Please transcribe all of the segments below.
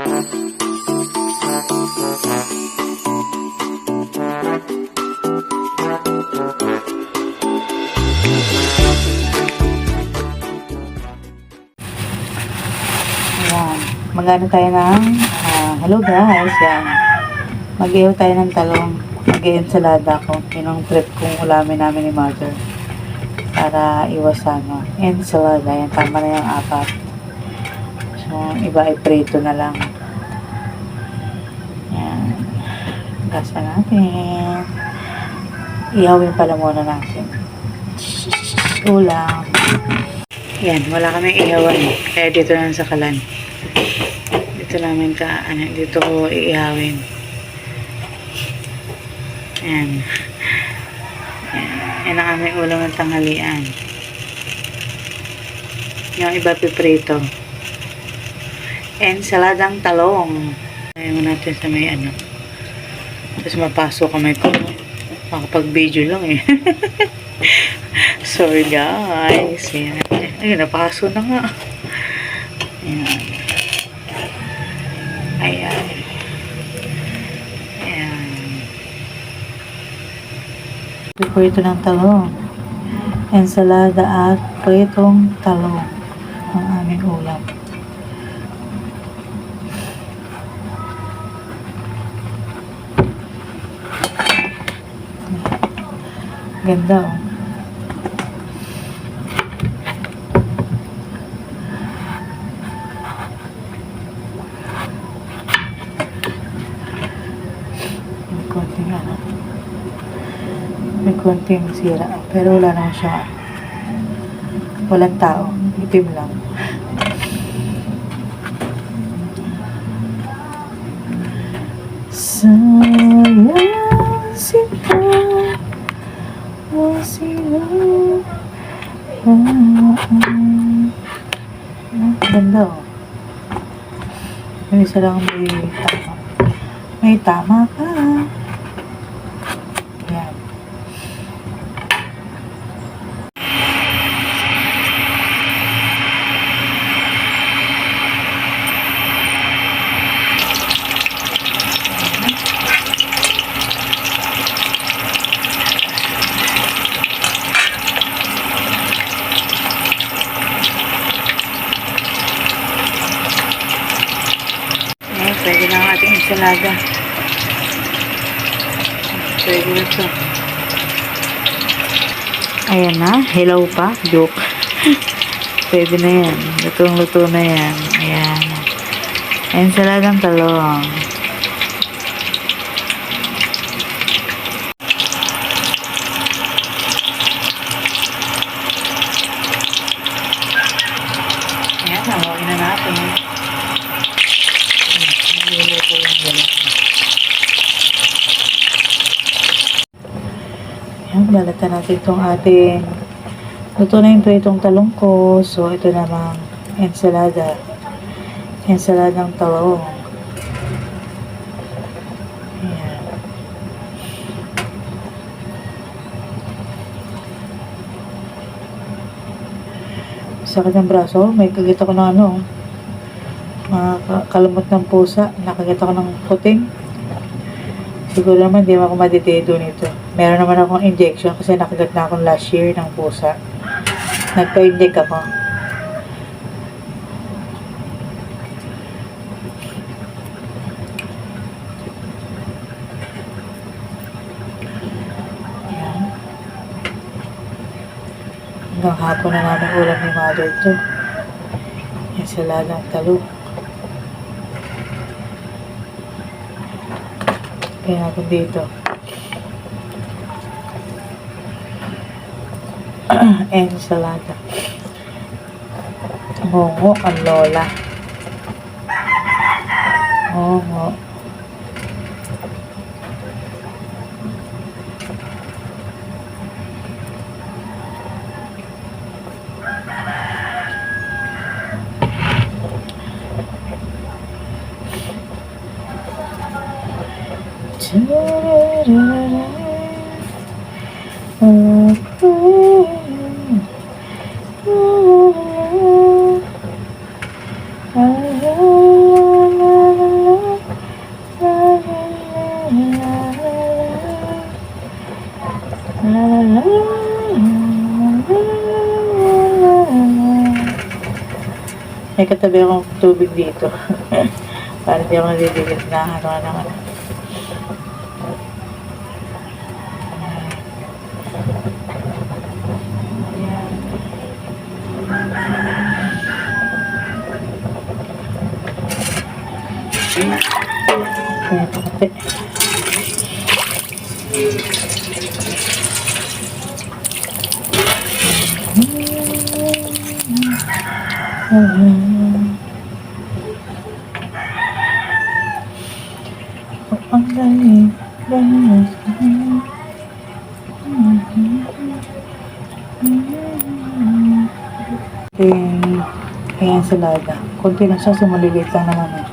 Ayan. Mag-ano tayo ng hello guys, yan. Mag-ihaw tayo ng talong. Mag-i-ensalada ko. Yun ang trip kong ulamin namin ni mother. Para iwasan mo. Ensalada. Yan, tama na yung 4. So, iba ay prito na lang. Yan. Gasa natin. Ihawin pala muna natin. Ulam. Yan, wala kaming ihawan. Kaya dito lang sa kalan. Dito namin dito ko iihawin. Yan. Yan ang aming ulam ng tanghalian. Yung iba piprito. Ensaladang talong. Ayaw natin sa may Tapos mapasok kamay ko. Makapag-video lang eh. Sorry guys. Yan. Ayun, napaso na nga. Ayan. Ayan. Ayan. Prito ng talong. Ensalada at pritong talong ang aming ulam. Ganda oh. May konting sira pero wala naman siya, walang tao, itim lang. Sayang sila o sila ganda oh. May isa lang may tama ka. Yan. Pwede na ang ating ensalada. Pwede na ito. Ayan na. Hello pa. Joke. Pwede na yan. Lutong-luto na yan. Ayan. Ensaladang talong. Ayan. Hawagin na natin. Ayan, balatan natin itong ating luto na yung pritong talong ko. So, ito namang ensalada. Ensaladang talong. Ayan. Sakit ng braso. May kagit ako ng kalamot ng pusa. Nakagat ako ng puting. Siguro naman hindi ako maditedo nito. Meron naman akong injection kasi nakagat na akong last year ng pusa. Nagpa-inject ako. Ayan. Hanggang hapon na namin ulam ni mother to. Ensaladang talong. Kaya natin dito. Ensalada. Mongo ang lola. Mongo. May katabi akong tubig dito. Para di ako nadidilis na ano. Kaya ito kape. Ang galing. Ayan salada. Konti na siya, sumalilit lang naman eh.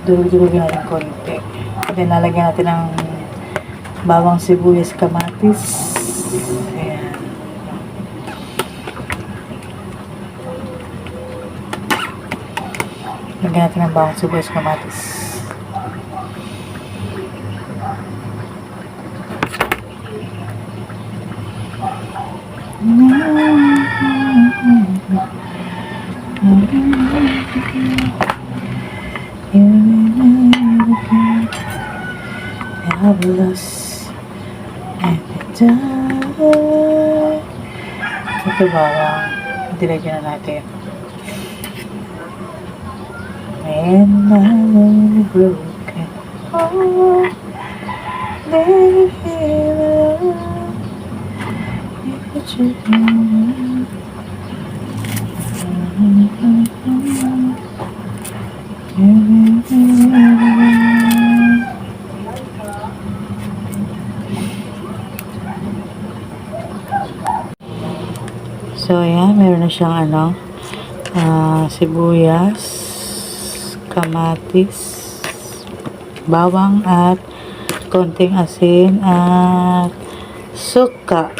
Durug-durug natin konti. Then lalagyan natin ng bawang, sibuyas, kamatis. Ayan. Lagyan natin ng bawang, sibuyas, kamatis. Fabulous every time. Ito bawang. Dilagyan na natin. When I'm broken, oh, baby, so, ayan, meron na siyang sibuyas, kamatis, bawang at konting asin at suka.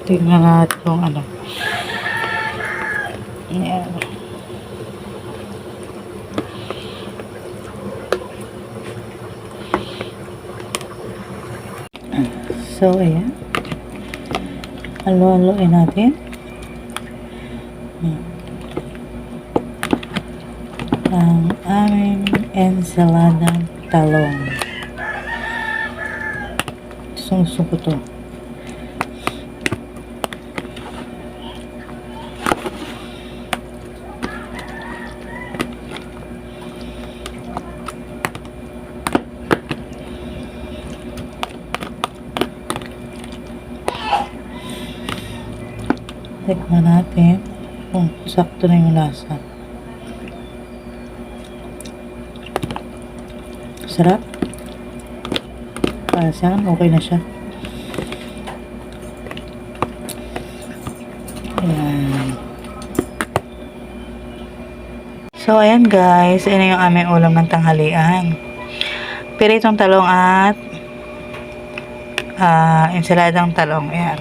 Tingnan natin kung ano. Ayan. So, ayan. Halo-haloin natin. Ang aming ensaladang talong. Gusto ko to. Tikman natin kung sakto na yung lasa. Sarap. Para sa akin, okay na siya. Ayan. So, ayan guys. Ayan yung aming ulam ng tanghalian. Piritong talong at ensaladang talong. Ayan.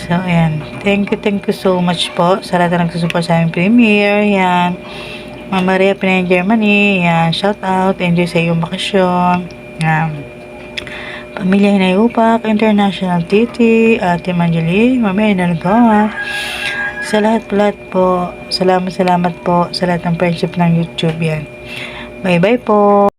So, ayan. Thank you so much po sa lahat na nagsusupport sa aming premiere. Ayan. Mama Maria, Pinay, Germany. Ayan. Shout out. Enjoy sa iyong bakasyon. Ayan. Pamilya Hinay Upak, International Titi, Ate Manjali, Mama Inalgawa. Sa lahat po. Salamat po sa lahat ng friendship ng YouTube. Yan. Bye-bye po.